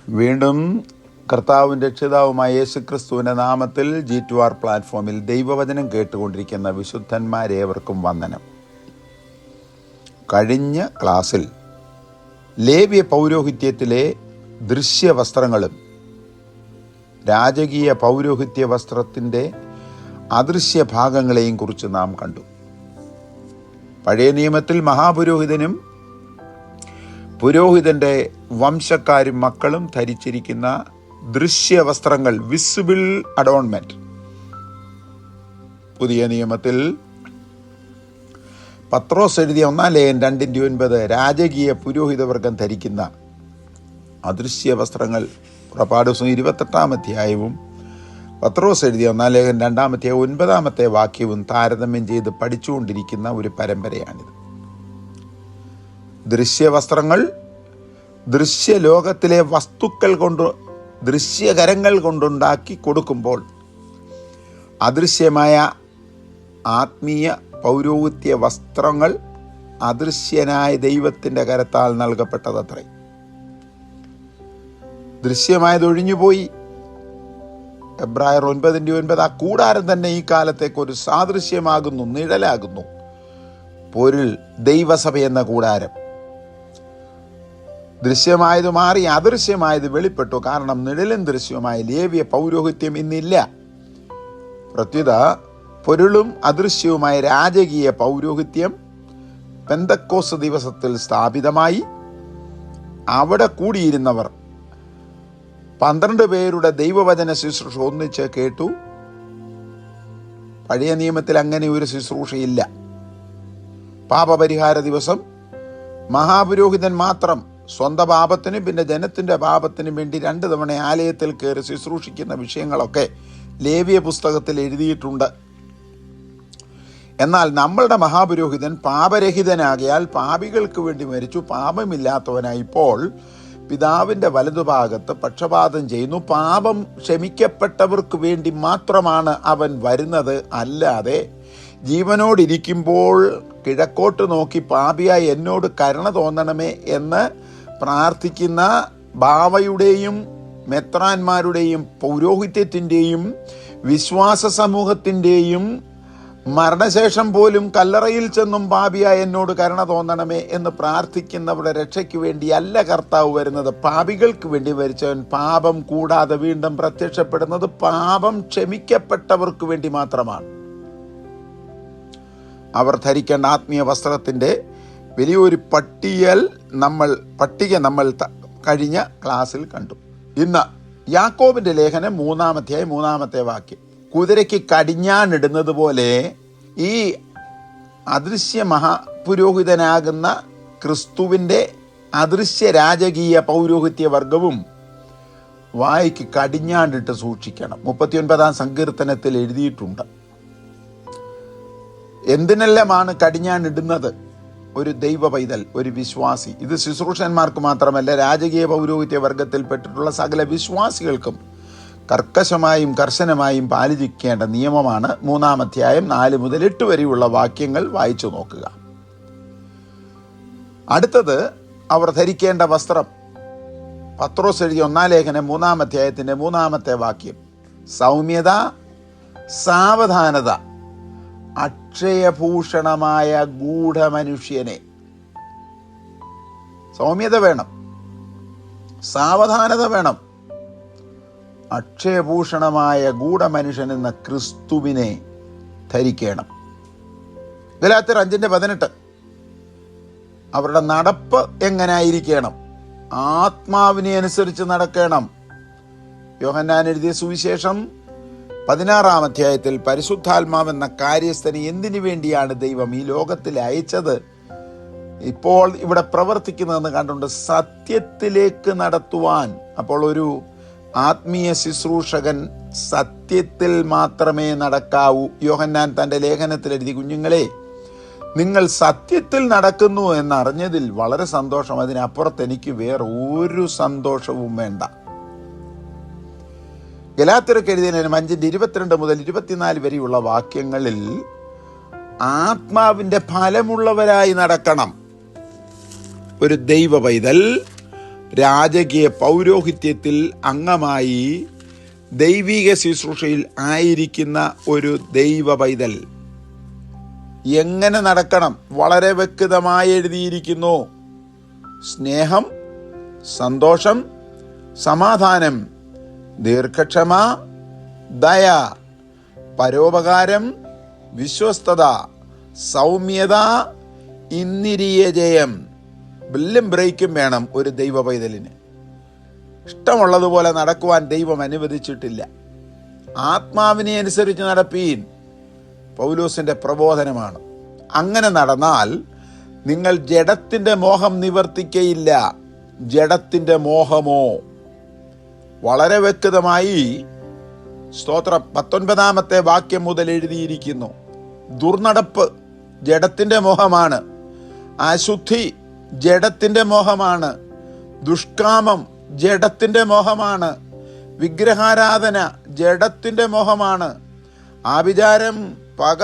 വീണ്ടും കർത്താവും രക്ഷിതാവുമായ യേശുക്രിസ്തുവിൻ്റെ നാമത്തിൽ G2R പ്ലാറ്റ്ഫോമിൽ ദൈവവചനം കേട്ടുകൊണ്ടിരിക്കുന്ന വിശുദ്ധന്മാരേവർക്കും വന്ദനം. കഴിഞ്ഞ ക്ലാസ്സിൽ ലേവ്യ പൗരോഹിത്യത്തിലെ ദൃശ്യവസ്ത്രങ്ങളും രാജകീയ പൗരോഹിത്യ വസ്ത്രത്തിൻ്റെ അദൃശ്യ ഭാഗങ്ങളെയും കുറിച്ച് നാം കണ്ടു. പഴയ നിയമത്തിൽ മഹാപുരോഹിതനും പുരോഹിതൻ്റെ വംശക്കാരും മക്കളും ധരിച്ചിരിക്കുന്ന ദൃശ്യവസ്ത്രങ്ങൾ, വിസിബിൾ അഡോൺമെൻറ്റ്. പുതിയ നിയമത്തിൽ പത്രോസ് എഴുതിയ 1-2-9 രാജകീയ പുരോഹിതവർഗം ധരിക്കുന്ന അദൃശ്യ വസ്ത്രങ്ങൾ. പുറപ്പാട് 28 അധ്യായവും പത്രോസ് എഴുതിയ 1-2 വാക്യവും താരതമ്യം ചെയ്ത് പഠിച്ചുകൊണ്ടിരിക്കുന്ന ഒരു പരമ്പരയാണിത്. ദൃശ്യവസ്ത്രങ്ങൾ ദൃശ്യലോകത്തിലെ വസ്തുക്കൾ കൊണ്ട്, ദൃശ്യകരങ്ങൾ കൊണ്ടുണ്ടാക്കി കൊടുക്കുമ്പോൾ അദൃശ്യമായ ആത്മീയ പൗരോഹിത്യ വസ്ത്രങ്ങൾ അദൃശ്യനായ ദൈവത്തിൻ്റെ കരത്താൽ നൽകപ്പെട്ടതത്രേ. ദൃശ്യമായത് ഒഴിഞ്ഞുപോയി. എബ്രായർ 9:9 ആ കൂടാരം തന്നെ ഈ കാലത്തേക്ക് ഒരു സാദൃശ്യമാകുന്നു, നിഴലാകുന്നു. പൊരുൾ ദൈവസഭ എന്ന കൂടാരം. ദൃശ്യമായത് മാറി അദൃശ്യമായത് വെളിപ്പെട്ടു. കാരണം നിഴലും ദൃശ്യമായ ലേവ്യ പൗരോഹിത്യം ഇന്നില്ല. പ്രത്യുത പൊരുളും അദൃശ്യവുമായ രാജകീയ പൗരോഹിത്യം പെന്തക്കോസ്ത് ദിവസത്തിൽ സ്ഥാപിതമായി. അവിടെ കൂടിയിരുന്നവർ 12 പേരുടെ ദൈവവചന ശുശ്രൂഷ ഒന്നിച്ച് കേട്ടു. പഴയ നിയമത്തിൽ അങ്ങനെ ഒരു ശുശ്രൂഷയില്ല. പാപപരിഹാര ദിവസം മഹാപുരോഹിതൻ മാത്രം സ്വന്തം പാപത്തിനും പിന്നെ ജനത്തിൻ്റെ പാപത്തിനും വേണ്ടി 2 തവണ ആലയത്തിൽ കയറി ശുശ്രൂഷിക്കുന്ന വിഷയങ്ങളൊക്കെ ലേവ്യ പുസ്തകത്തിൽ എഴുതിയിട്ടുണ്ട്. എന്നാൽ നമ്മളുടെ മഹാപുരോഹിതൻ പാപരഹിതനാകിയാൽ പാപികൾക്ക് വേണ്ടി മരിച്ചു. പാപമില്ലാത്തവനായിപ്പോൾ പിതാവിൻ്റെ വലതുഭാഗത്ത് പക്ഷപാതം ചെയ്യുന്നു. പാപം ക്ഷമിക്കപ്പെട്ടവർക്ക് വേണ്ടി മാത്രമാണ് അവൻ വരുന്നത്. അല്ലാതെ ജീവനോടിരിക്കുമ്പോൾ കിഴക്കോട്ട് നോക്കി പാപിയായി എന്നോട് കരുണ തോന്നണമേ എന്ന് പ്രാർത്ഥിക്കുന്ന ബാവയുടെയും മെത്രാന്മാരുടെയും പൗരോഹിത്യത്തിൻ്റെയും വിശ്വാസ സമൂഹത്തിൻ്റെയും മരണശേഷം പോലും കല്ലറയിൽ ചെന്നും പാപിയായി എന്നോട് കരുണ തോന്നണമേ എന്ന് പ്രാർത്ഥിക്കുന്നവരുടെ രക്ഷയ്ക്ക് വേണ്ടിയല്ല കർത്താവ് വരുന്നത്. പാപികൾക്ക് വേണ്ടി മരിച്ചവൻ പാപം കൂടാതെ വീണ്ടും പ്രത്യക്ഷപ്പെടുന്നത് പാപം ക്ഷമിക്കപ്പെട്ടവർക്ക് വേണ്ടി മാത്രമാണ്. അവർ ധരിക്കേണ്ട ആത്മീയ വസ്ത്രത്തിൻ്റെ വലിയൊരു പട്ടിക നമ്മൾ കഴിഞ്ഞ ക്ലാസ്സിൽ കണ്ടു. ഇന്ന് യാക്കോബിൻ്റെ ലേഖനം 3 വാക്യം. കുതിരയ്ക്ക് കടിഞ്ഞാണിടുന്നത് പോലെ ഈ അദൃശ്യ മഹാപുരോഹിതനാകുന്ന ക്രിസ്തുവിൻ്റെ അദൃശ്യ രാജകീയ പൗരോഹിത്യ വർഗവും വായ്ക്ക് കടിഞ്ഞാണ്ടിട്ട് സൂക്ഷിക്കണം. 39 സങ്കീർത്തനത്തിൽ എഴുതിയിട്ടുണ്ട്. എന്തിനെല്ലാമാണ് കടിഞ്ഞാണിടുന്നത്? ഒരു ദൈവ പൈതൽ, ഒരു വിശ്വാസി. ഇത് ശുശ്രൂഷന്മാർക്ക് മാത്രമല്ല, രാജകീയ പൗരോഹിത്യ വർഗത്തിൽപ്പെട്ടിട്ടുള്ള സകല വിശ്വാസികൾക്കും കർശനമായും പാലിക്കേണ്ട നിയമമാണ്. 3 അധ്യായം 4-8 വരെയുള്ള വാക്യങ്ങൾ വായിച്ചു നോക്കുക. അടുത്തത് അവർ ധരിക്കേണ്ട വസ്ത്രം. പത്രോസ് എഴുതിയ 1 അധ്യായത്തിൻ്റെ 3 വാക്യം. സൗമ്യത, സാവധാനത, അക്ഷയഭൂഷണമായ ഗൂഢമനുഷ്യനെ. സൗമ്യത വേണം, സാവധാനത വേണം. അക്ഷയഭൂഷണമായ ഗൂഢമനുഷ്യൻ എന്ന ക്രിസ്തുവിനെ ധരിക്കണം. ഗലാത്യർ 5:18 അവരുടെ നടപ്പ് എങ്ങനായിരിക്കണം? ആത്മാവിനെ അനുസരിച്ച് നടക്കണം. യോഹന്നാൻ എഴുതിയ സുവിശേഷം 16 അധ്യായത്തിൽ പരിശുദ്ധാത്മാവെന്ന കാര്യസ്ഥനെ എന്തിനു വേണ്ടിയാണ് ദൈവം ഈ ലോകത്തിൽ അയച്ചത്, ഇപ്പോൾ ഇവിടെ പ്രവർത്തിക്കുന്നതെന്ന് കണ്ടുകൊണ്ട് സത്യത്തിലേക്ക് നടത്തുവാൻ. അപ്പോൾ ഒരു ആത്മീയ ശുശ്രൂഷകൻ സത്യത്തിൽ മാത്രമേ നടക്കാവൂ. യോഹന്നാൻ തൻ്റെ ലേഖനത്തിൽ എഴുതി, കുഞ്ഞുങ്ങളെ, നിങ്ങൾ സത്യത്തിൽ നടക്കുന്നു എന്നറിഞ്ഞതിൽ വളരെ സന്തോഷം. അതിനപ്പുറത്ത് എനിക്ക് വേറെ ഒരു സന്തോഷവും വേണ്ട. ഗലാത്യർക്ക് എഴുതിയ 5:22-24 വരെയുള്ള വാക്യങ്ങളിൽ ആത്മാവിൻ്റെ ഫലമുള്ളവരായി നടക്കണം. ഒരു ദൈവ പൈതൽ രാജകീയ പൗരോഹിത്യത്തിൽ അംഗമായി ദൈവിക ശുശ്രൂഷയിൽ ആയിരിക്കുന്ന ഒരു ദൈവ പൈതൽ എങ്ങനെ നടക്കണം? വളരെ വ്യക്തമായി എഴുതിയിരിക്കുന്നു. സ്നേഹം, സന്തോഷം, സമാധാനം, ദീർഘക്ഷമ, ദയ, പരോപകാരം, വിശ്വസ്തത, സൗമ്യത, ഇന്ദ്രിയ ജയം. ബില്ലും ബ്രേക്കും വേണം ഒരു ദൈവ പൈതലിന്. ഇഷ്ടമുള്ളതുപോലെ നടക്കുവാൻ ദൈവം അനുവദിച്ചിട്ടില്ല. ആത്മാവിനെ അനുസരിച്ച് നടപ്പീൻ പൗലോസിന്റെ പ്രബോധനമാണ്. അങ്ങനെ നടന്നാൽ നിങ്ങൾ ജഡത്തിന്റെ മോഹം നിവർത്തിക്കയില്ല. ജഡത്തിന്റെ മോഹമോ വളരെ വ്യക്തമായി സ്തോത്രം 19-ാമത്തെ വാക്യം മുതൽ എഴുതിയിരിക്കുന്നു. ദുർനടപ്പ് ജഡത്തിന്റെ മോഹമാണ്. അശുദ്ധി ജഡത്തിന്റെ മോഹമാണ്. ദുഷ്കാമം ജഡത്തിന്റെ മോഹമാണ്. വിഗ്രഹാരാധന ജഡത്തിന്റെ മോഹമാണ്. ആഭിചാരം, പക,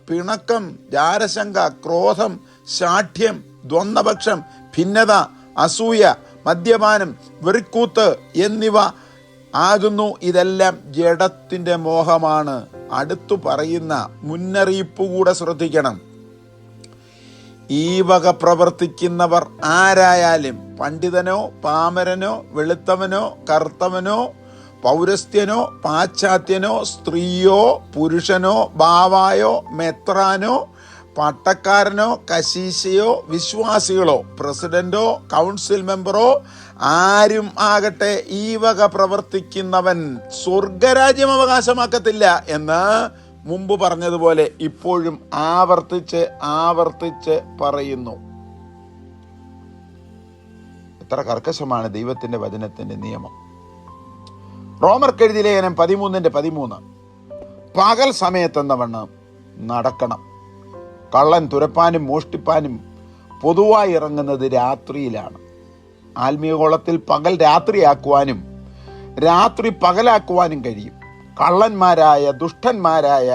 പിണക്കം, ജാരശങ്ക, ക്രോധം, ശാഠ്യം, ദ്വന്ദ്വപക്ഷം, ഭിന്നത, അസൂയ, മദ്യപാനം, വെറിക്കൂത്ത് എന്നിവ ആകുന്നു. ഇതെല്ലാം ജഡത്തിന്റെ മോഹമാണ്. അടുത്തു പറയുന്ന മുന്നറിയിപ്പ് കൂടെ ശ്രദ്ധിക്കണം. ഈ വക പ്രവർത്തിക്കുന്നവർ ആരായാലും, പണ്ഡിതനോ പാമരനോ വെളുത്തവനോ കറുത്തവനോ പൗരസ്ത്യനോ പാശ്ചാത്യനോ സ്ത്രീയോ പുരുഷനോ ബാവായോ മെത്രാനോ പട്ടക്കാരനോ കശീശയോ വിശ്വാസികളോ പ്രസിഡന്റോ കൗൺസിൽ മെമ്പറോ ആരും ആകട്ടെ, ഈ വക പ്രവർത്തിക്കുന്നവൻ സ്വർഗരാജ്യം അവകാശമാക്കത്തില്ല എന്ന് മുമ്പ് പറഞ്ഞതുപോലെ ഇപ്പോഴും ആവർത്തിച്ച് പറയുന്നു. എത്ര കർക്കശമാണ് ദൈവത്തിന്റെ വചനത്തിന്റെ നിയമം. റോമർക്കെഴുതിയ ലേഖനം 13:13 പകൽ സമയത്തെന്നവണ്ണം നടക്കണം. കള്ളൻ തുരപ്പാനും മോഷ്ടിപ്പാനും പൊതുവായി ഇറങ്ങുന്നത് രാത്രിയിലാണ്. ആത്മീയഗോളത്തിൽ പകൽ രാത്രിയാക്കുവാനും രാത്രി പകലാക്കുവാനും കഴിയും. കള്ളന്മാരായ ദുഷ്ടന്മാരായ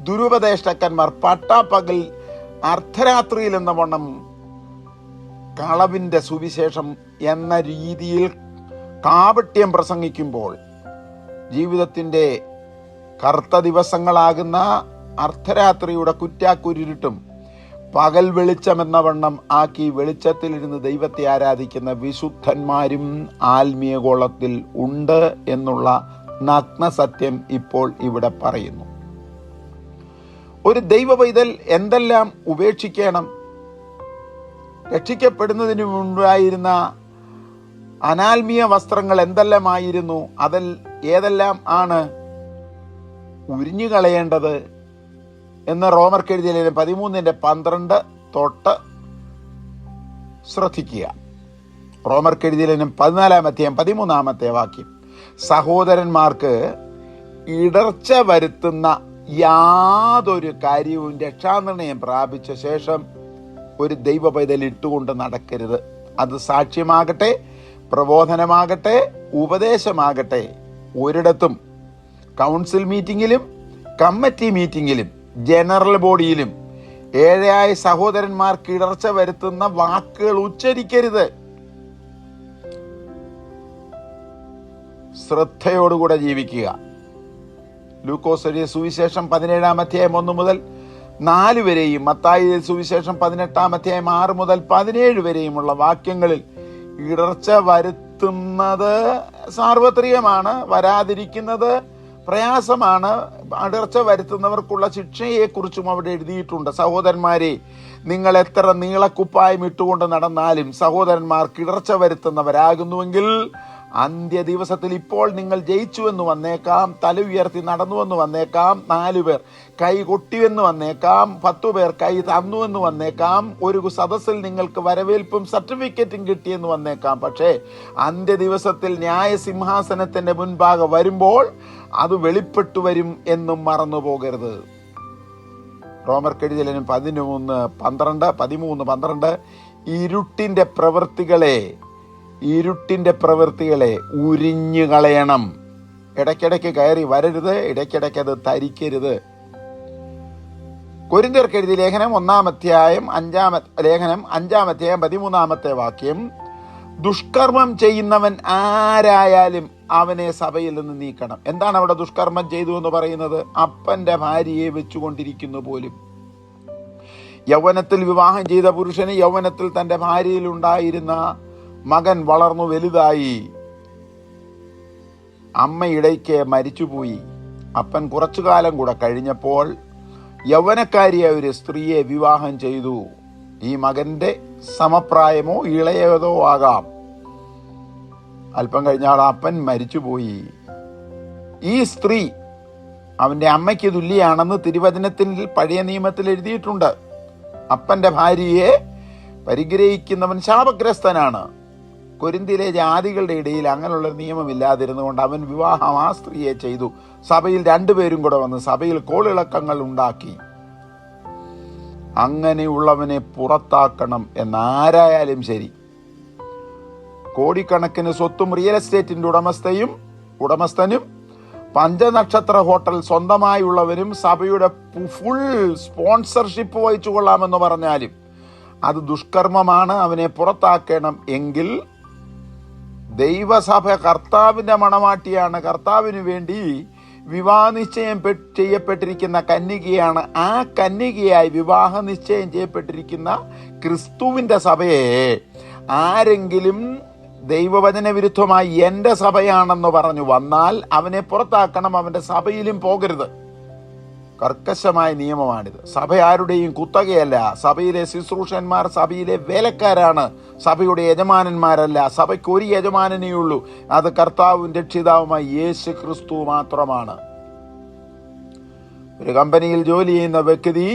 ദുരുപദേഷ്ടക്കന്മാർ പട്ടാപ്പകൽ അർദ്ധരാത്രിയിൽ എന്ന വണ്ണം കളവിൻ്റെ സുവിശേഷം എന്ന രീതിയിൽ കാപട്യം പ്രസംഗിക്കുമ്പോൾ ജീവിതത്തിൻ്റെ കറുത്ത ദിവസങ്ങളാകുന്ന അർദ്ധരാത്രിയുടെ കുറ്റാക്കുരുട്ടും പകൽ വെളിച്ചമെന്ന വണ്ണം ആക്കി വെളിച്ചത്തിലിരുന്ന് ദൈവത്തെ ആരാധിക്കുന്ന വിശുദ്ധന്മാരും ആത്മീയഗോളത്തിൽ ഉണ്ട് എന്നുള്ള നഗ്ന സത്യം ഇപ്പോൾ ഇവിടെ പറയുന്നു. ഒരു ദൈവ പൈതൽ എന്തെല്ലാം ഉപേക്ഷിക്കണം? രക്ഷിക്കപ്പെടുന്നതിന് മുൻപായിരുന്ന അനാത്മീയ വസ്ത്രങ്ങൾ എന്തെല്ലാമായിരുന്നു? അതിൽ ഏതെല്ലാം ആണ് ഉരിഞ്ഞു കളയേണ്ടത് എന്ന് റോമർക്കെഴുതിയ ലേഖനം 13:12 തൊട്ട് ശ്രദ്ധിക്കുക. റോമർക്കെഴുതിയ ലേഖനം 14-ാം 13-ാമത്തെ വാക്യം, സഹോദരന്മാർക്ക് ഇടർച്ച വരുത്തുന്ന യാതൊരു കാര്യവും രക്ഷാനിർണയം പ്രാപിച്ച ശേഷം ഒരു ദൈവ പൈതൽ ഇട്ടുകൊണ്ട് നടക്കരുത്. അത് സാക്ഷ്യമാകട്ടെ, പ്രബോധനമാകട്ടെ, ഉപദേശമാകട്ടെ, ഒരിടത്തും കൗൺസിൽ മീറ്റിങ്ങിലും കമ്മിറ്റി മീറ്റിങ്ങിലും ജനറൽ ബോഡിയിലും ഏഴായ സഹോദരന്മാർക്ക് ഇടർച്ച വരുത്തുന്ന വാക്കുകൾ ഉച്ചരിക്കരുത്. ശ്രദ്ധയോടുകൂടെ ജീവിക്കുക. ലൂക്കോസ് എഴുതിയ സുവിശേഷം 17-ാം അധ്യായം 1 മുതൽ 4 വരെയും മത്തായി സുവിശേഷം 18-ാം അധ്യായം 6 മുതൽ 17 വരെയുമുള്ള വാക്യങ്ങളിൽ ഇടർച്ച വരുത്തുന്നത് സാർവത്രികമാണ്, വരാതിരിക്കുന്നത് പ്രയാസമാണ്. ഇടർച്ച വരുത്തുന്നവർക്കുള്ള ശിക്ഷയെക്കുറിച്ചും അവിടെ എഴുതിയിട്ടുണ്ട്. സഹോദരന്മാരെ, നിങ്ങൾ എത്ര നീളക്കുപ്പായം ഇട്ടുകൊണ്ട് നടന്നാലും സഹോദരന്മാർക്ക് ഇടർച്ച വരുത്തുന്നവരാകുന്നുവെങ്കിൽ അന്ത്യ ദിവസത്തിൽ ഇപ്പോൾ നിങ്ങൾ ജയിച്ചുവെന്ന് വന്നേക്കാം, തല ഉയർത്തി നടന്നുവെന്ന് വന്നേക്കാം, 4 പേർ കൈ കൊട്ടിവെന്ന് വന്നേക്കാം, 10 പേർ കൈ തന്നുവെന്ന് വന്നേക്കാം, ഒരു സദസ്സിൽ നിങ്ങൾക്ക് വരവേൽപ്പും സർട്ടിഫിക്കറ്റും കിട്ടിയെന്ന് വന്നേക്കാം. പക്ഷേ അന്ത്യ ദിവസത്തിൽ ന്യായസിംഹാസനത്തിന്റെ മുൻപാകെ വരുമ്പോൾ അത് വെളിപ്പെട്ടു വരും എന്നും മറന്നു പോകരുത്. റോമർക്കെഴുതിയ ലേഖനം 13:12 ഇരുട്ടിന്റെ പ്രവൃത്തികളെ ഉരിഞ്ഞു കളയണം. ഇടയ്ക്കിടയ്ക്ക് കയറി വരരുത്, ഇടയ്ക്കിടയ്ക്ക് അത് ധരിക്കരുത്. കൊരിന്ത്യർക്കെഴുതിയ ലേഖനം 1-ാം അധ്യായം 5-ാം അധ്യായം 13-ാമത്തെ വാക്യം, ദുഷ്കർമ്മം ചെയ്യുന്നവൻ ആരായാലും അവനെ സഭയിൽ നിന്ന് നീക്കണം. എന്താണ് അവിടെ ദുഷ്കർമ്മം ചെയ്തു എന്ന് പറയുന്നത്? അപ്പന്റെ ഭാര്യയെ വെച്ചുകൊണ്ടിരിക്കുന്നു പോലും. യൗവനത്തിൽ വിവാഹം ചെയ്ത പുരുഷന് യൗവനത്തിൽ തന്റെ ഭാര്യയിൽ ഉണ്ടായിരുന്ന മകൻ വളർന്നു വലുതായി, അമ്മയിടയ്ക്ക് മരിച്ചുപോയി. അപ്പൻ കുറച്ചു കാലം കൂടെ കഴിഞ്ഞപ്പോൾ യൗവനക്കാരിയായ ഒരു സ്ത്രീയെ വിവാഹം ചെയ്തു. ഈ മകന്റെ സമപ്രായമോ ഇളയതോ ആകാം. അല്പം കഴിഞ്ഞാൽ അപ്പൻ മരിച്ചുപോയി. ഈ സ്ത്രീ അവന്റെ അമ്മയ്ക്ക് തുല്യാണെന്ന് തിരുവചനത്തിൽ പഴയ നിയമത്തിൽ എഴുതിയിട്ടുണ്ട്. അപ്പന്റെ ഭാര്യയെ പരിഗ്രഹിക്കുന്നവൻ ശാപഗ്രസ്തനാണ്. കൊരിന്തിലെ ജാതികളുടെ ഇടയിൽ അങ്ങനെയുള്ള നിയമമില്ലാതിരുന്നുകൊണ്ട് അവൻ വിവാഹം ആ സ്ത്രീയെ ചെയ്തു. സഭയിൽ രണ്ടുപേരും കൂടെ വന്ന് സഭയിൽ കോളിളക്കങ്ങൾ ഉണ്ടാക്കി. അങ്ങനെയുള്ളവനെ പുറത്താക്കണം എന്നാരായാലും ശരി. കോടിക്കണക്കിന് സ്വത്തും റിയൽ എസ്റ്റേറ്റിന്റെ ഉടമസ്ഥനും പഞ്ചനക്ഷത്ര ഹോട്ടൽ സ്വന്തമായുള്ളവരും സഭയുടെ ഫുൾ സ്പോൺസർഷിപ്പ് വഹിച്ചു കൊള്ളാമെന്ന് പറഞ്ഞാലും അത് ദുഷ്കർമ്മമാണ്. അവനെ പുറത്താക്കണം. എങ്കിൽ ദൈവസഭ കർത്താവിന്റെ മണവാട്ടിയാണ്. കർത്താവിന് വേണ്ടി വിവാഹ നിശ്ചയം ചെയ്യപ്പെട്ടിരിക്കുന്ന കന്യകയാണ്. ആ കന്യകയായി വിവാഹ നിശ്ചയം ചെയ്യപ്പെട്ടിരിക്കുന്ന ക്രിസ്തുവിന്റെ സഭയെ ആരെങ്കിലും ദൈവവചന വിരുദ്ധമായി എൻ്റെ സഭയാണെന്ന് പറഞ്ഞു വന്നാൽ അവനെ പുറത്താക്കണം. അവന്റെ സഭയിലും പോകരുത്. കർക്കശമായ നിയമമാണിത്. സഭ ആരുടെയും കുത്തകയല്ല. സഭയിലെ ശുശ്രൂഷന്മാർ സഭയിലെ വേലക്കാരാണ്, സഭയുടെ യജമാനന്മാരല്ല. സഭയ്ക്ക് ഒരു യജമാനനേ ഉള്ളൂ, അത് കർത്താവും രക്ഷിതാവുമായി യേശു ക്രിസ്തു മാത്രമാണ്. ഒരു കമ്പനിയിൽ ജോലി ചെയ്യുന്ന വ്യക്തി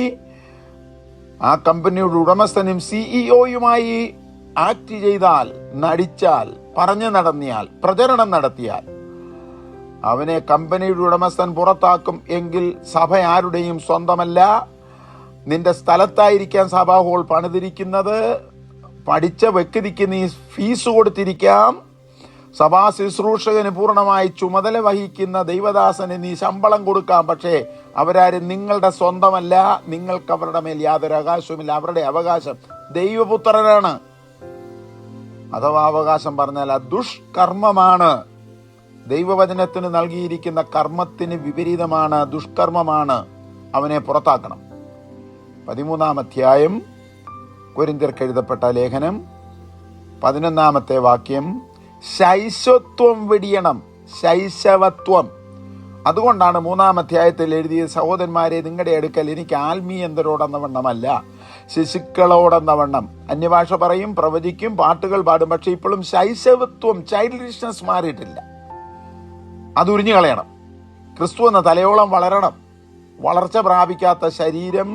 ആ കമ്പനിയുടെ ഉടമസ്ഥനും സിഇഒയുമായി ആക്ട് ചെയ്താൽ, നടിച്ചാൽ, പറഞ്ഞു നടന്നിയാൽ, പ്രചരണം നടത്തിയാൽ അവനെ കമ്പനിയുടെ ഉടമസ്ഥൻ പുറത്താക്കും. എങ്കിൽ സഭ ആരുടെയും സ്വന്തമല്ല. നിന്റെ സ്ഥലത്തായിരിക്കാം സഭാ ഹോൾ പണിതിരിക്കുന്നത്. പഠിച്ച വ്യക്തിക്ക് നീ ഫീസ് കൊടുത്തിരിക്കാം. സഭാ ശുശ്രൂഷകന് പൂർണ്ണമായി ചുമതല വഹിക്കുന്ന ദൈവദാസന് നീ ശമ്പളം കൊടുക്കാം. പക്ഷേ അവരാരും നിങ്ങളുടെ സ്വന്തമല്ല. നിങ്ങൾക്ക് അവരുടെ മേൽ യാതൊരു അവകാശവുമില്ല. അവരുടെ അവകാശം ദൈവപുത്രനാണ്. അഥവാ അവകാശം പറഞ്ഞാൽ അത് ദുഷ്കർമ്മമാണ്. ദൈവവചനത്തിന് നൽകിയിരിക്കുന്ന കർമ്മത്തിന് വിപരീതമാണ്, ദുഷ്കർമ്മമാണ്. അവനെ പുറത്താക്കണം. 13-ാം അധ്യായം കൊരിന്ത്യർക്ക് എഴുതപ്പെട്ട ലേഖനം 11-ാമത്തെ വാക്യം, ശൈശവത്വം വെടിയണം. ശൈശവത്വം. അതുകൊണ്ടാണ് 3-ാം അധ്യായത്തിൽ എഴുതിയ, സഹോദരന്മാരെ, നിങ്ങളുടെ അടുക്കൽ എനിക്ക് ആത്മീയന്തരോടെന്ന വണ്ണമല്ല, ശിശുക്കളോടെന്ന വണ്ണം. അന്യഭാഷ പറയും, പ്രവചിക്കും, പാട്ടുകൾ പാടും. പക്ഷെ ഇപ്പോഴും ശൈശവത്വം, ചൈൽഡിഷ്നെസ് മാറിയിട്ടില്ല. അത് ഉരിഞ്ഞു കളയണം. ക്രിസ്തു എന്ന തലയോളം വളരണം. വളർച്ച പ്രാപിക്കാത്ത ശരീരം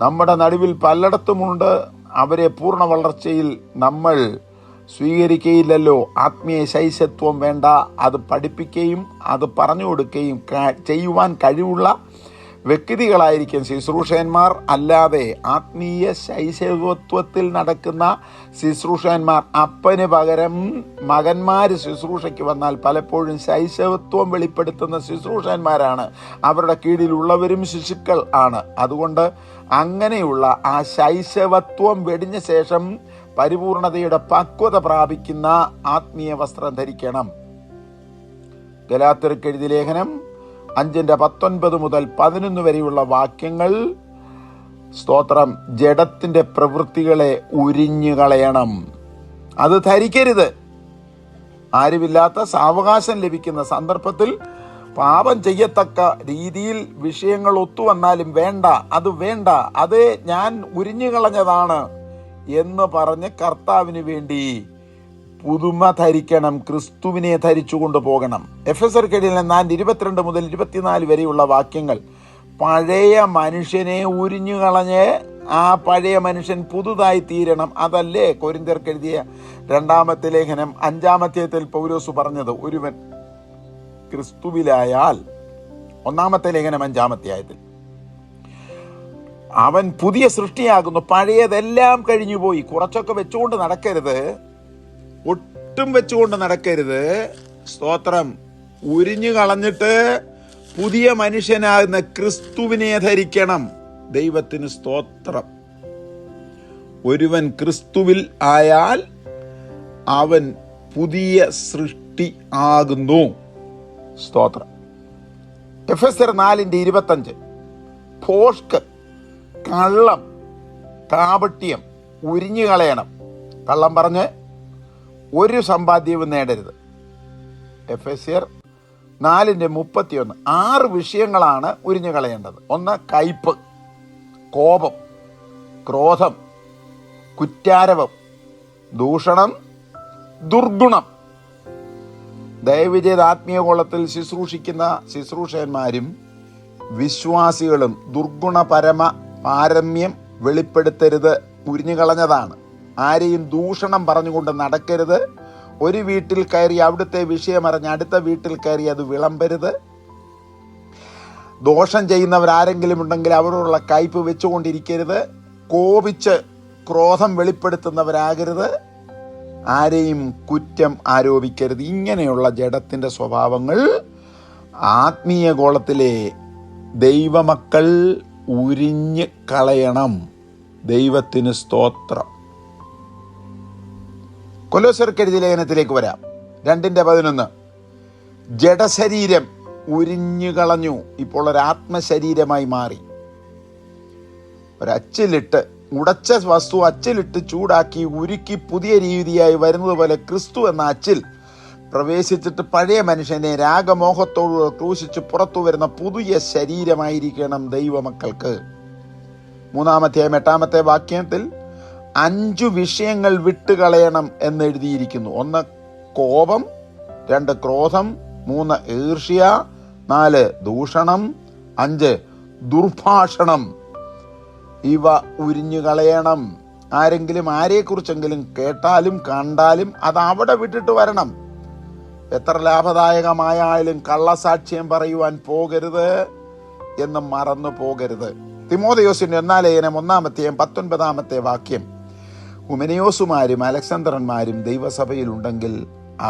നമ്മുടെ നടുവിൽ പലയിടത്തുമുണ്ട്. അവരെ പൂർണ്ണ വളർച്ചയിൽ നമ്മൾ സ്വീകരിക്കുകയില്ലല്ലോ. ആത്മീയ ശൈശവത്വം വേണ്ട. അത് പഠിപ്പിക്കുകയും അത് പറഞ്ഞു കൊടുക്കുകയും ചെയ്യുവാൻ കഴിവുള്ള വ്യക്തികളായിരിക്കും ശുശ്രൂഷകന്മാർ. അല്ലാതെ ആത്മീയ ശൈശവത്വത്തിൽ നടക്കുന്ന ശുശ്രൂഷകന്മാർ, അപ്പന് പകരം മകന്മാര് ശുശ്രൂഷയ്ക്ക് വന്നാൽ പലപ്പോഴും ശൈശവത്വം വെളിപ്പെടുത്തുന്ന ശുശ്രൂഷകന്മാരാണ്. അവരുടെ കീഴിലുള്ളവരും ശിശുക്കൾ ആണ്. അതുകൊണ്ട് അങ്ങനെയുള്ള ആ ശൈശവത്വം വെടിഞ്ഞ ശേഷം പരിപൂർണതയുടെ പക്വത പ്രാപിക്കുന്ന ആത്മീയ വസ്ത്രം ധരിക്കണം. ഗലാത്യർക്ക് എഴുതിയ ലേഖനം 5:19 മുതൽ 11 വരെയുള്ള വാക്യങ്ങൾ, സ്തോത്രം, ജഡത്തിന്റെ പ്രവൃത്തികളെ ഉരിഞ്ഞു കളയണം. അത് ധരിക്കരുത്. ആരുമില്ലാത്ത സാവകാശം ലഭിക്കുന്ന സന്ദർഭത്തിൽ പാപം ചെയ്യത്തക്ക രീതിയിൽ വിഷയങ്ങൾ ഒത്തുവന്നാലും വേണ്ട, അത് വേണ്ട, അത് ഞാൻ ഉരിഞ്ഞു കളഞ്ഞതാണ് എന്ന് പറഞ്ഞ് കർത്താവിന് വേണ്ടി പുതുമ ധരിക്കണം. ക്രിസ്തുവിനെ ധരിച്ചു കൊണ്ടുപോകണം. എഫെസർക്കെഴുതിയ 4:22 മുതൽ 24 വരെയുള്ള വാക്യങ്ങൾ, പഴയ മനുഷ്യനെ ഉരിഞ്ഞു കളഞ്ഞ് ആ പഴയ മനുഷ്യൻ പുതുതായി തീരണം. അതല്ലേ കൊരിന്ത്യർക്കെഴുതിയ 2-ാമത്തെ ലേഖനം 5-ാം അധ്യായത്തിൽ പൗലോസ് പറഞ്ഞത്? ഒരുവൻ ക്രിസ്തുവിലായാൽ, 1-ാമത്തെ ലേഖനം 5-ാം അധ്യായത്തിൽ, അവൻ പുതിയ സൃഷ്ടിയാകുന്നു, പഴയതെല്ലാം കഴിഞ്ഞുപോയി. കുറച്ചൊക്കെ വെച്ചുകൊണ്ട് നടക്കരുത്, ഒട്ടും വെച്ചുകൊണ്ട് നടക്കരുത്. സ്തോത്രം. ഉരിഞ്ഞു കളഞ്ഞിട്ട് പുതിയ മനുഷ്യനാകുന്ന ക്രിസ്തുവിനെ ധരിക്കണം. ദൈവത്തിന് സ്തോത്രം. ഒരുവൻ ക്രിസ്തുവിൽ ആയാൽ അവൻ പുതിയ സൃഷ്ടി ആകുന്നു. സ്തോത്രം. എഫെസ്യർ 4:25 ഭോഷ്ക്, കള്ളം, കാപട്യം ഉരിഞ്ഞു കളയണം. കള്ളം പറഞ്ഞ് ഒരു സമ്പാദ്യവും നേടരുത്. എഫെസ്യർ 4:31 6 വിഷയങ്ങളാണ് ഉരിഞ്ഞു കളയേണ്ടത്. 1 കയ്പ്, കോപം, ക്രോധം, കുറ്റാരവം, ദൂഷണം, ദുർഗുണം. ദയവിജയ ആത്മീയ കോളത്തിൽ ശുശ്രൂഷിക്കുന്ന ശുശ്രൂഷകന്മാരും വിശ്വാസികളും ദുർഗുണപരമ പാരമ്യം വെളിപ്പെടുത്തരുത്. ഉരിഞ്ഞു കളഞ്ഞതാണ്. ആരെയും ദൂഷണം പറഞ്ഞുകൊണ്ട് നടക്കരുത്. ഒരു വീട്ടിൽ കയറി അവിടുത്തെ വിഷയമറിഞ്ഞ് അടുത്ത വീട്ടിൽ കയറി അത് വിളമ്പരുത്. ദോഷം ചെയ്യുന്നവരാരെങ്കിലും ഉണ്ടെങ്കിൽ അവരോടുള്ള കയ്പ് വെച്ചുകൊണ്ടിരിക്കരുത്. കോപിച്ച് ക്രോധം വെളിപ്പെടുത്തുന്നവരാകരുത്. ആരെയും കുറ്റം ആരോപിക്കരുത്. ഇങ്ങനെയുള്ള ജഡത്തിൻ്റെ സ്വഭാവങ്ങൾ ആത്മീയ ഗോളത്തിലെ ദൈവമക്കൾ ഉരിഞ്ഞ് കളയണം. ദൈവത്തിന് സ്തോത്രം. കൊലോസ്യർക്കെഴുതിയ ലേഖനത്തിലേക്ക് വരാം. 2:11 ജഡശരീരം ഉരിഞ്ഞു കളഞ്ഞു, ഇപ്പോൾ ഒരു ആത്മശരീരമായി മാറി. ഒരച്ചിലിട്ട് ഉടച്ച വസ്തു അച്ചിലിട്ട് ചൂടാക്കി ഉരുക്കി പുതിയ രീതിയായി വരുന്നത് പോലെ ക്രിസ്തു എന്ന അച്ചിൽ പ്രവേശിച്ചിട്ട് പഴയ മനുഷ്യനെ രാഗമോഹത്തോട് ക്രൂശിച്ച് പുറത്തു വരുന്ന പുതിയ ശരീരമായിരിക്കണം ദൈവമക്കൾക്ക്. 3-8 വാക്യത്തിൽ 5 വിഷയങ്ങൾ വിട്ടുകളയണം എന്നെഴുതിയിരിക്കുന്നു. 1 കോപം, 2 ക്രോധം, 3 ഈർഷ്യ, 4 ദൂഷണം, 5 ദുർഭാഷണം. ഇവ ഉരിഞ്ഞു കളയണം. ആരെങ്കിലും ആരെക്കുറിച്ചെങ്കിലും കേട്ടാലും കണ്ടാലും അത് അവിടെ വിട്ടിട്ട് വരണം. എത്ര ലാഭദായകമായാലും കള്ളസാക്ഷ്യം പറയുവാൻ പോകരുത് എന്ന് മറന്നു പോകരുത്. തിമോഥെയോസിന്റെ 1 ലേഖനം 1-19 വാക്യം ഹുമനയോസുമാരും അലക്സാണ്ടർമാരും ദൈവസഭയിലുണ്ടെങ്കിൽ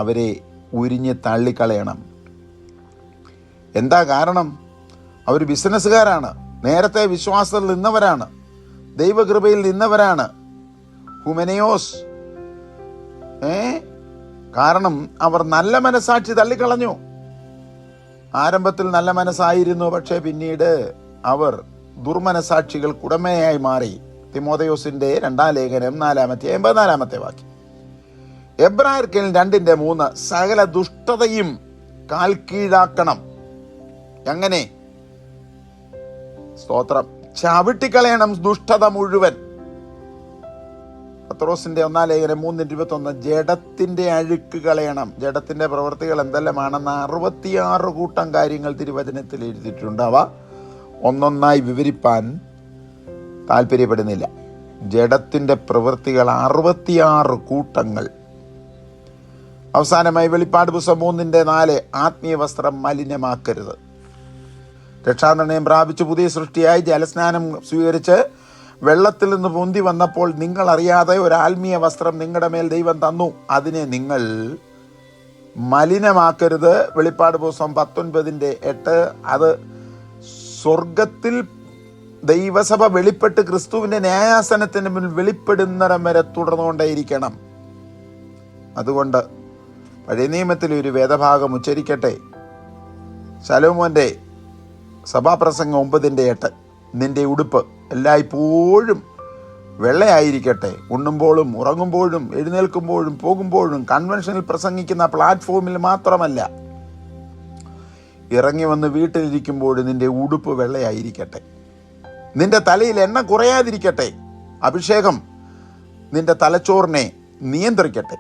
അവരെ ഉരിഞ്ഞ് തള്ളിക്കളയണം. എന്താ കാരണം? അവർ ബിസിനസ്സുകാരാണ്, നേരത്തെ വിശ്വാസത്തിൽ നിന്നവരാണ്, ദൈവകൃപയിൽ നിന്നവരാണ്. ഹുമനയോസ് കാരണം അവർ നല്ല മനസാക്ഷി തള്ളിക്കളഞ്ഞു. ആരംഭത്തിൽ നല്ല മനസ്സായിരുന്നു, പക്ഷേ പിന്നീട് അവർ ദുർമനസാക്ഷികൾ ഉടമയായി മാറി. തിമോഥെയോസിന്റെ 2 ലേഖനം 4-84 വാക്യം. എബ്രായർക്കിൽ 2:3 സകല ദുഷ്ടതയും കാൽ കീഴാക്കണം. എങ്ങനെ? സ്തോത്രം. ചവിട്ടിക്കളയണം ദുഷ്ടത മുഴുവൻ. പത്രോസിന്റെ 1 ലേഖനം 3:21 ജഡത്തിന്റെ അഴുക്ക് കളയണം. ജഡത്തിന്റെ പ്രവൃത്തികൾ എന്തെല്ലാമാണെന്ന് 66 കൂട്ടം കാര്യങ്ങൾ തിരുവചനത്തിൽ എഴുതിയിട്ടുണ്ട്. അവ ഒന്നൊന്നായി വിവരിപ്പാൻ താല്പര്യപ്പെടുന്നില്ല. ജഡത്തിന്റെ പ്രവൃത്തികൾ 66 കൂട്ടങ്ങൾ. അവസാനമായി വെളിപ്പാട് പുസ്തകം 3:4 ആത്മീയ വസ്ത്രം മലിനമാക്കരുത്. രക്ഷാനിർണയം പ്രാപിച്ച് പുതിയ സൃഷ്ടിയായി ജലസ്നാനം സ്വീകരിച്ച് വെള്ളത്തിൽ നിന്ന് പൊന്തി വന്നപ്പോൾ നിങ്ങൾ അറിയാതെ ഒരു ആത്മീയ വസ്ത്രം നിങ്ങളുടെ മേൽ ദൈവം തന്നു. അതിനെ നിങ്ങൾ മലിനമാക്കരുത്. വെളിപ്പാട് പുസ്തകം 19:8 അത് സ്വർഗത്തിൽ ദൈവസഭ വെളിപ്പെട്ട് ക്രിസ്തുവിന്റെ ന്യായാസനത്തിന് മുന്നിൽ വെളിപ്പെടുന്നിടം വരെ തുടർന്നുകൊണ്ടേയിരിക്കണം. അതുകൊണ്ട് പഴയ നിയമത്തിൽ ഒരു വേദഭാഗം ഉച്ചരിക്കട്ടെ. ശലോമോന്റെ സഭാപ്രസംഗം 9:8 നിന്റെ ഉടുപ്പ് എല്ലായ്പ്പോഴും വെള്ളയായിരിക്കട്ടെ. ഉണ്ണുമ്പോഴും ഉറങ്ങുമ്പോഴും എഴുന്നേൽക്കുമ്പോഴും പോകുമ്പോഴും കൺവെൻഷനിൽ പ്രസംഗിക്കുന്ന പ്ലാറ്റ്ഫോമിൽ മാത്രമല്ല, ഇറങ്ങി വന്ന് വീട്ടിലിരിക്കുമ്പോഴും നിന്റെ ഉടുപ്പ് വെള്ളയായിരിക്കട്ടെ. നിന്റെ തലയിൽ എണ്ണ കുറയാതിരിക്കട്ടെ. അഭിഷേകം നിന്റെ തലച്ചോറിനെ നിയന്ത്രിക്കട്ടെ.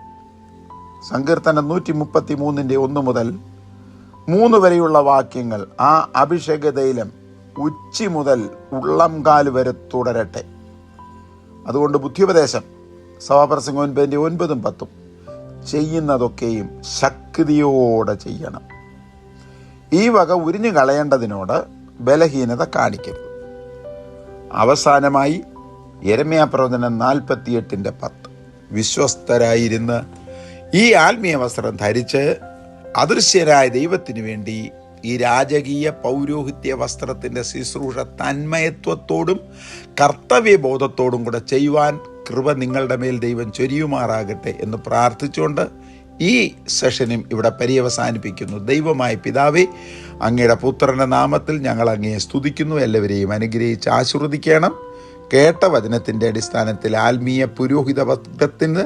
സങ്കീർത്തനം 133:1 മുതൽ 3 വരെയുള്ള വാക്യങ്ങൾ ആ അഭിഷേക തൈലം ഉച്ചി മുതൽ ഉള്ളംകാല് വരെ തുടരട്ടെ. അതുകൊണ്ട് ബുദ്ധിയുപദേശം സഭാപ്രസംഗം 9:9-10 ചെയ്യുന്നതൊക്കെയും ശക്തിയോടെ ചെയ്യണം. ഈ വക ഉരിഞ്ഞു കളയേണ്ടതിനോട് ബലഹീനത കാണിക്കരുത്. അവസാനമായി യെരമ്യാ പ്രവചനം 48:10 വിശ്വസ്തരായിരുന്ന് ഈ ആത്മീയ വസ്ത്രം ധരിച്ച് അദൃശ്യരായ ദൈവത്തിനു വേണ്ടി ഈ രാജകീയ പൗരോഹിത്യ വസ്ത്രത്തിൻ്റെ ശുശ്രൂഷ തന്മയത്വത്തോടും കർത്തവ്യബോധത്തോടും കൂടെ ചെയ്യുവാൻ കൃപ നിങ്ങളുടെ മേൽ ദൈവം ചൊരിയുമാറാകട്ടെ എന്ന് പ്രാർത്ഥിച്ചുകൊണ്ട് ഈ സെഷനും ഇവിടെ പര്യവസാനിപ്പിക്കുന്നു. ദൈവമായ പിതാവേ, അങ്ങയുടെ പുത്രൻ്റെ നാമത്തിൽ ഞങ്ങൾ അങ്ങയെ സ്തുതിക്കുന്നു. എല്ലാവരെയും അനുഗ്രഹിച്ച് ആശീർവദിക്കണം. കേട്ട വചനത്തിൻ്റെ അടിസ്ഥാനത്തിൽ ആത്മീയ പുരോഹിത വർഗത്തിന്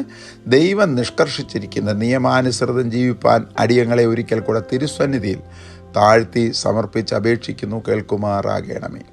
ദൈവം നിഷ്കർഷിച്ചിരിക്കുന്ന നിയമാനുസൃതം ജീവിപ്പാൻ അടിയങ്ങളെ ഒരിക്കൽ കൂടെ തിരുസന്നിധിയിൽ താഴ്ത്തി സമർപ്പിച്ച് അപേക്ഷിക്കുന്നു. കേൾക്കുമാറാകണമേ.